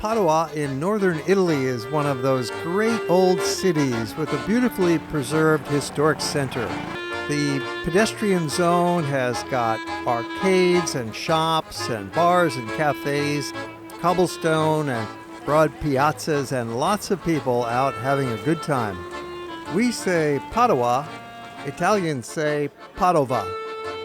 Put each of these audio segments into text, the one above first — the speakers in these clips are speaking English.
Padua in northern Italy is one of those great old cities with a beautifully preserved historic center. The pedestrian zone has got arcades and shops and bars and cafes, cobblestone and broad piazzas, and lots of people out having a good time. We say Padua, Italians say Padova.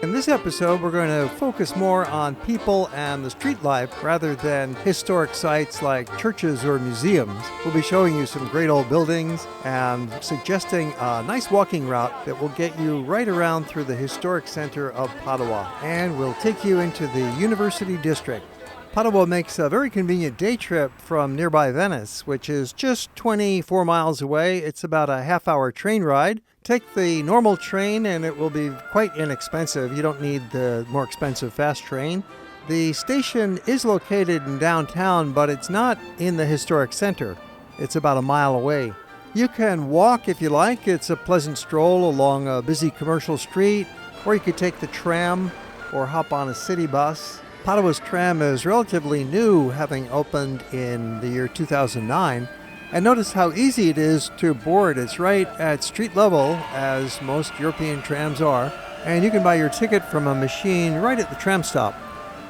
In this episode, we're going to focus more on people and the street life rather than historic sites like churches or museums. We'll be showing you some great old buildings and suggesting a nice walking route that will get you right around through the historic center of Padua. And we'll take you into the University District. Padua makes a very convenient day trip from nearby Venice, which is just 24 miles away. It's about a half-hour train ride. Take the normal train and it will be quite inexpensive. You don't need the more expensive fast train. The station is located in downtown, but it's not in the historic center. It's about a mile away. You can walk if you like. It's a pleasant stroll along a busy commercial street, or you could take the tram or hop on a city bus. Padua's tram is relatively new, having opened in the year 2009. And notice how easy it is to board. It's right at street level, as most European trams are. And you can buy your ticket from a machine right at the tram stop.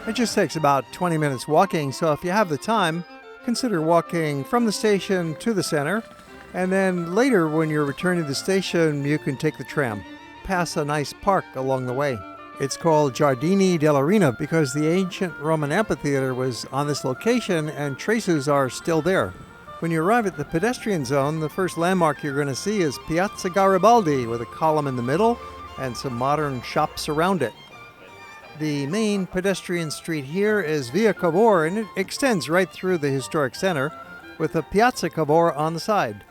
It just takes about 20 minutes walking, so if you have the time, consider walking from the station to the center. And then later, when you're returning to the station, you can take the tram. Pass a nice park along the way. It's called Giardini Del Arena because the ancient Roman amphitheater was on this location and traces are still there. When you arrive at the pedestrian zone, the first landmark you're going to see is Piazza Garibaldi with a column in the middle and some modern shops around it. The main pedestrian street here is Via Cavour, and it extends right through the historic center with a Piazza Cavour on the side.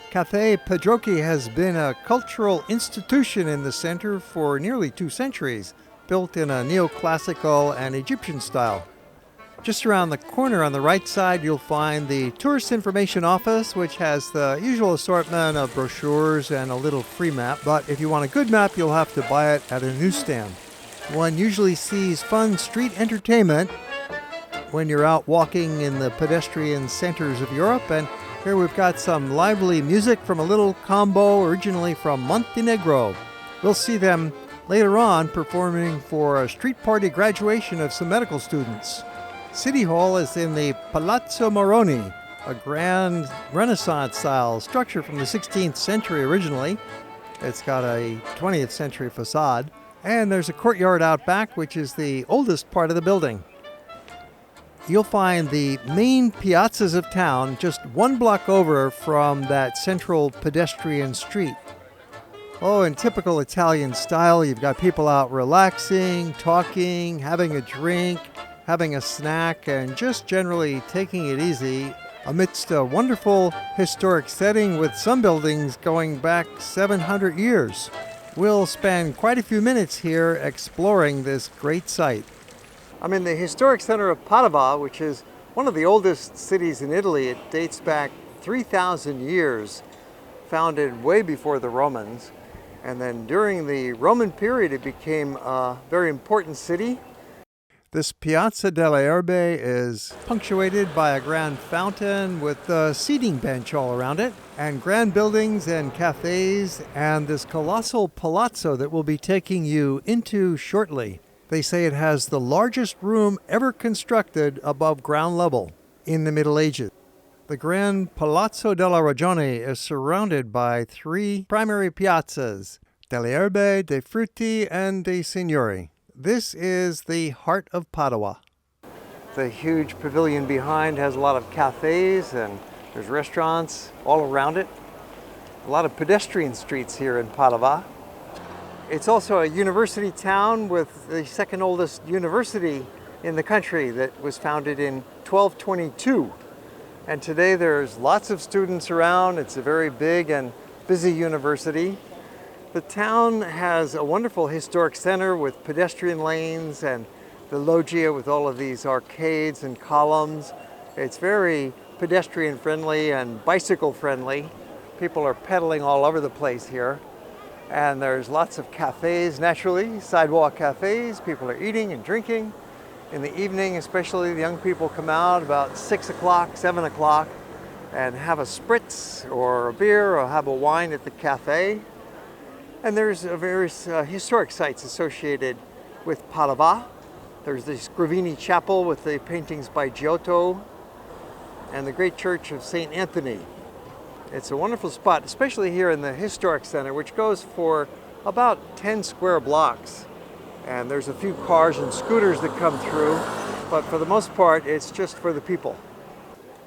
Café Pedrocchi has been a cultural institution in the center for nearly 2 centuries, built in a neoclassical and Egyptian style. Just around the corner on the right side, you'll find the Tourist Information Office, which has the usual assortment of brochures and a little free map. But if you want a good map, you'll have to buy it at a newsstand. One usually sees fun street entertainment when you're out walking in the pedestrian centers of Europe. And here we've got some lively music from a little combo originally from Montenegro. We'll see them later on performing for a street party graduation of some medical students. City Hall is in the Palazzo Moroni, a grand Renaissance-style structure from the 16th century originally. It's got a 20th century facade. And there's a courtyard out back, which is the oldest part of the building. You'll find the main piazzas of town just 1 block over from that central pedestrian street. Oh, in typical Italian style, you've got people out relaxing, talking, having a drink, having a snack, and just generally taking it easy amidst a wonderful historic setting with some buildings going back 700 years. We'll spend quite a few minutes here exploring this great site. I'm in the historic center of Padova, which is one of the oldest cities in Italy. It dates back 3,000 years, founded way before the Romans. And then during the Roman period, it became a very important city. This Piazza delle Erbe is punctuated by a grand fountain with a seating bench all around it, and grand buildings and cafes, and this colossal palazzo that we'll be taking you into shortly. They say it has the largest room ever constructed above ground level in the Middle Ages. The grand Palazzo della Ragione is surrounded by 3 primary piazzas, Delle Erbe, dei Frutti, and dei Signori. This is the heart of Padua. The huge pavilion behind has a lot of cafes and there's restaurants all around it. A lot of pedestrian streets here in Padua. It's also a university town with the second oldest university in the country that was founded in 1222. And today there's lots of students around. It's a very big and busy university. The town has a wonderful historic center with pedestrian lanes and the Loggia with all of these arcades and columns. It's very pedestrian friendly and bicycle friendly. People are pedaling all over the place here. And there's lots of cafes, naturally, sidewalk cafes. People are eating and drinking. In the evening, especially, the young people come out about 6 o'clock, 7 o'clock, and have a spritz or a beer or have a wine at the cafe. And there's various historic sites associated with Padova. There's the Giardini Chapel with the paintings by Giotto and the great church of St. Anthony. It's a wonderful spot, especially here in the historic center, which goes for about 10 square blocks. And there's a few cars and scooters that come through, but for the most part, it's just for the people.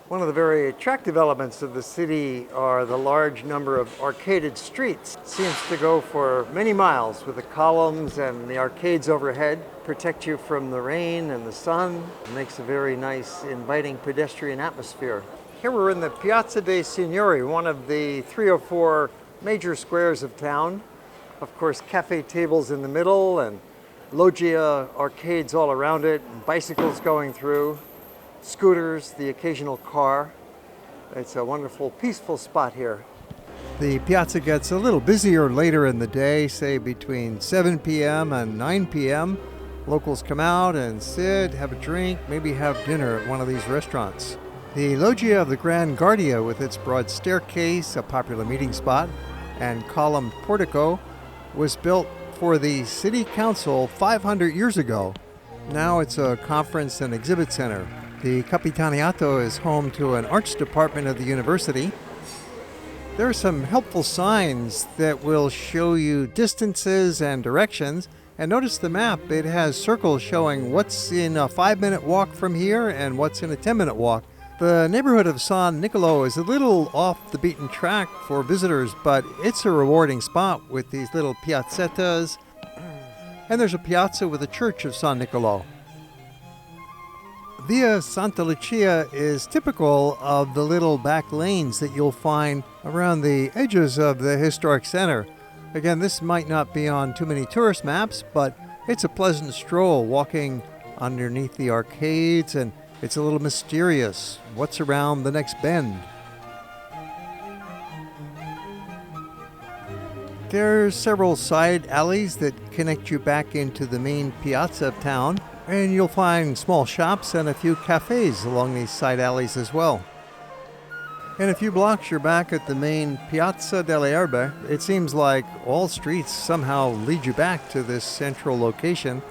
One of the very attractive elements of the city are the large number of arcaded streets. It seems to go for many miles with the columns and the arcades overhead, protect you from the rain and the sun. It makes a very nice, inviting pedestrian atmosphere. Here we're in the Piazza Dei Signori, one of the 3 or 4 major squares of town. Of course, cafe tables in the middle and Loggia arcades all around it, and bicycles going through, scooters, the occasional car. It's a wonderful, peaceful spot here. The piazza gets a little busier later in the day, say between 7 p.m. and 9 p.m. Locals come out and sit, have a drink, maybe have dinner at one of these restaurants. The Loggia of the Grand Gardea, with its broad staircase, a popular meeting spot, and columned portico, was built for the city council 500 years ago. Now it's a conference and exhibit center. The Capitaniato is home to an arts department of the university. There are some helpful signs that will show you distances and directions. And notice the map, it has circles showing what's in a 5-minute walk from here and what's in a 10-minute walk. The neighborhood of San Nicolo is a little off the beaten track for visitors, but it's a rewarding spot with these little piazzettas. And there's a piazza with a church of San Nicolo. Via Santa Lucia is typical of the little back lanes that you'll find around the edges of the historic center. Again, this might not be on too many tourist maps, but it's a pleasant stroll walking underneath the arcades, and it's a little mysterious. What's around the next bend? There's several side alleys that connect you back into the main piazza of town, and you'll find small shops and a few cafes along these side alleys as well. In a few blocks, you're back at the main Piazza delle Erbe. It seems like all streets somehow lead you back to this central location.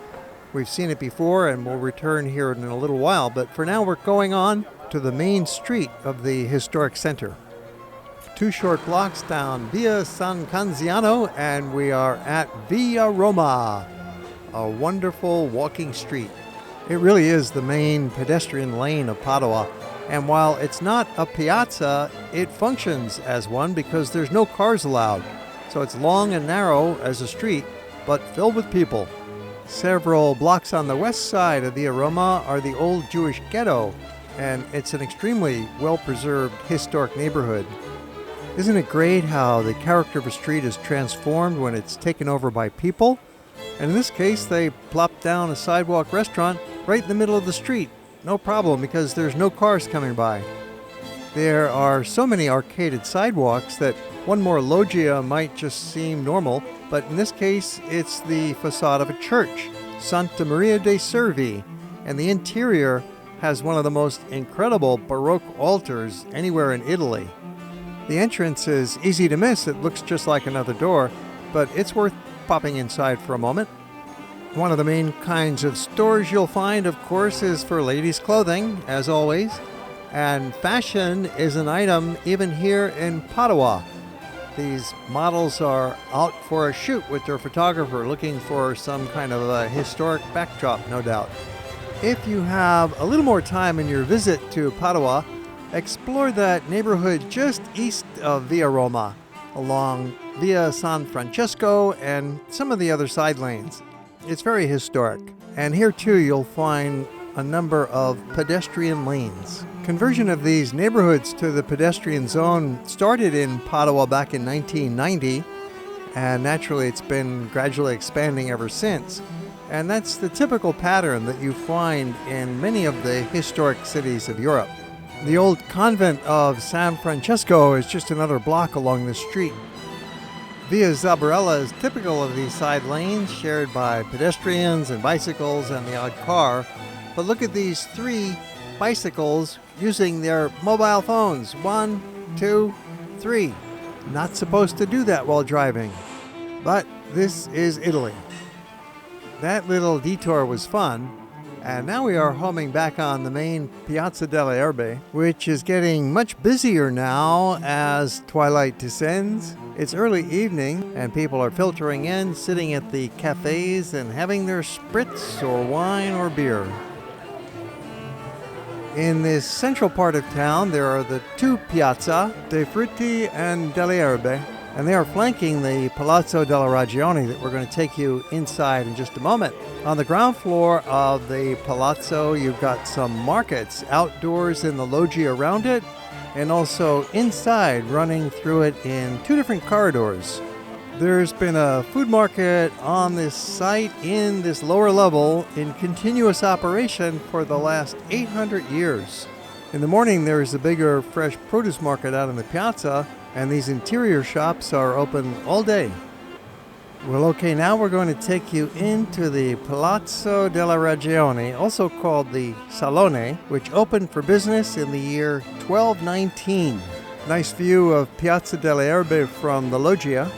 We've seen it before and we'll return here in a little while, but for now we're going on to the main street of the historic center. 2 short blocks down Via San Canziano and we are at Via Roma, a wonderful walking street. It really is the main pedestrian lane of Padua, and while it's not a piazza, it functions as one because there's no cars allowed. So it's long and narrow as a street, but filled with people. Several blocks on the west side of Via Roma are the old Jewish ghetto, and it's an extremely well-preserved historic neighborhood. Isn't it great how the character of a street is transformed when it's taken over by people? And in this case, they plopped down a sidewalk restaurant right in the middle of the street. No problem, because there's no cars coming by. There are so many arcaded sidewalks that one more loggia might just seem normal, but in this case, it's the facade of a church, Santa Maria dei Servi, and the interior has one of the most incredible Baroque altars anywhere in Italy. The entrance is easy to miss. It looks just like another door, but it's worth popping inside for a moment. One of the main kinds of stores you'll find, of course, is for ladies' clothing, as always. And fashion is an item even here in Padua. These models are out for a shoot with their photographer, looking for some kind of a historic backdrop, no doubt. If you have a little more time in your visit to Padua, explore that neighborhood just east of Via Roma, along Via San Francesco and some of the other side lanes. It's very historic, and here too you'll find a number of pedestrian lanes. Conversion of these neighborhoods to the pedestrian zone started in Padua back in 1990, and naturally it's been gradually expanding ever since. And that's the typical pattern that you find in many of the historic cities of Europe. The old convent of San Francesco is just another block along the street. Via Zabarella is typical of these side lanes shared by pedestrians and bicycles and the odd car. But look at these 3 bicycles using their mobile phones. 1, 2, 3. Not supposed to do that while driving. But this is Italy. That little detour was fun. And now we are homing back on the main Piazza delle Erbe, which is getting much busier now as twilight descends. It's early evening, and people are filtering in, sitting at the cafés and having their spritz or wine or beer. In this central part of town, there are the 2 Piazza, dei Frutti and delle Erbe, and they are flanking the Palazzo della Ragione that we're going to take you inside in just a moment. On the ground floor of the Palazzo, you've got some markets outdoors in the Loggia around it, and also inside running through it in 2 different corridors. There's been a food market on this site in this lower level in continuous operation for the last 800 years. In the morning, there is a bigger fresh produce market out in the piazza, and these interior shops are open all day. Well, okay, now we're going to take you into the Palazzo della Ragione, also called the Salone, which opened for business in the year 1219. Nice view of Piazza delle Erbe from the Loggia.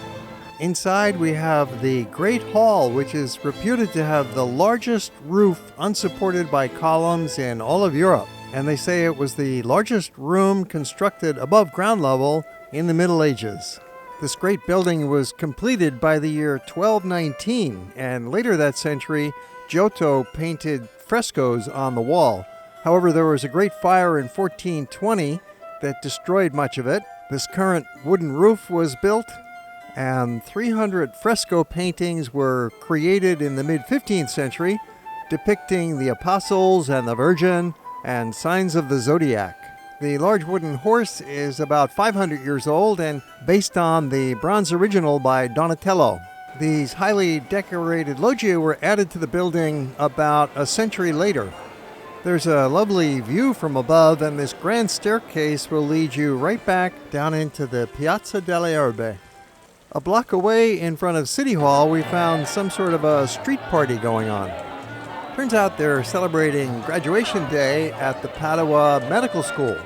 Inside we have the Great Hall, which is reputed to have the largest roof unsupported by columns in all of Europe. And they say it was the largest room constructed above ground level in the Middle Ages. This great building was completed by the year 1219, and later that century, Giotto painted frescoes on the wall. However, there was a great fire in 1420 that destroyed much of it. This current wooden roof was built, and 300 fresco paintings were created in the mid-15th century, depicting the apostles and the Virgin and signs of the zodiac. The large wooden horse is about 500 years old and based on the bronze original by Donatello. These highly decorated loggia were added to the building about a century later. There's a lovely view from above, and this grand staircase will lead you right back down into the Piazza delle Erbe. A block away in front of City Hall, we found some sort of a street party going on. Turns out they're celebrating graduation day at the Padua Medical School.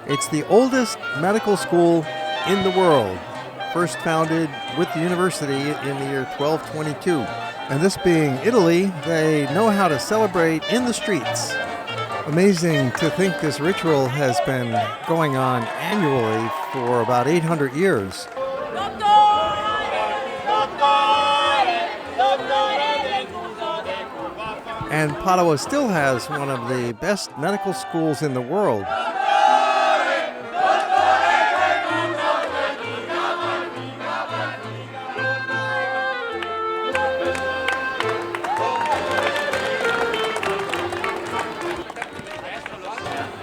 It's the oldest medical school in the world, first founded with the university in the year 1222. And this being Italy, they know how to celebrate in the streets. Amazing to think this ritual has been going on annually for about 800 years. And Padua still has one of the best medical schools in the world.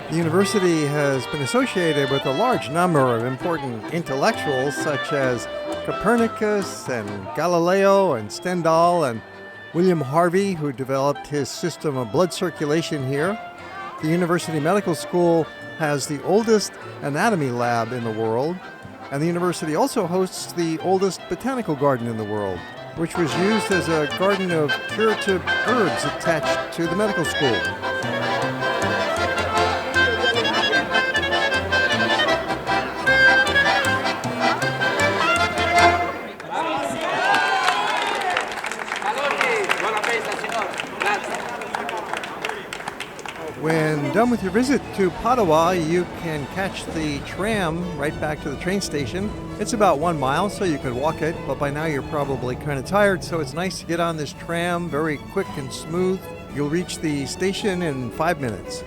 The university has been associated with a large number of important intellectuals such as Copernicus and Galileo and Stendhal and William Harvey, who developed his system of blood circulation here. The University Medical School has the oldest anatomy lab in the world, and the university also hosts the oldest botanical garden in the world, which was used as a garden of curative herbs attached to the medical school. When done with your visit to Padua, you can catch the tram right back to the train station. It's about 1 mile, so you could walk it, but by now you're probably kind of tired, so it's nice to get on this tram, very quick and smooth. You'll reach the station in 5 minutes.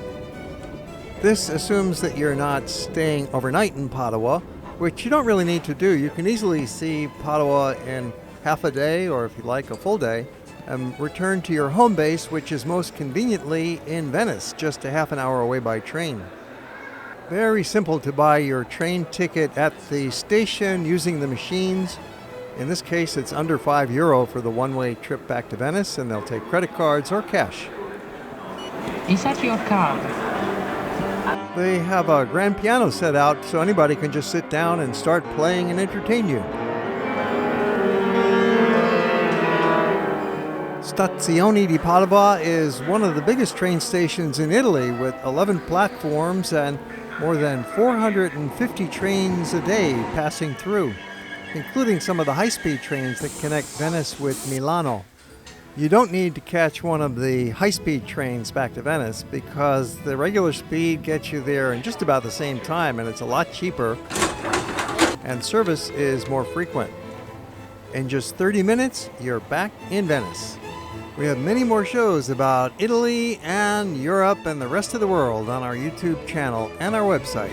This assumes that you're not staying overnight in Padua, which you don't really need to do. You can easily see Padua in half a day, or if you like, a full day, and return to your home base, which is most conveniently in Venice, just a half an hour away by train. Very simple to buy your train ticket at the station using the machines. In this case, it's under €5 for the one-way trip back to Venice, and they'll take credit cards or cash. Insert your card. They have a grand piano set out so anybody can just sit down and start playing and entertain you. Stazione di Padova is one of the biggest train stations in Italy with 11 platforms and more than 450 trains a day passing through, including some of the high-speed trains that connect Venice with Milano. You don't need to catch one of the high-speed trains back to Venice because the regular speed gets you there in just about the same time, and it's a lot cheaper, and service is more frequent. In just 30 minutes, you're back in Venice. We have many more shows about Italy and Europe and the rest of the world on our YouTube channel and our website.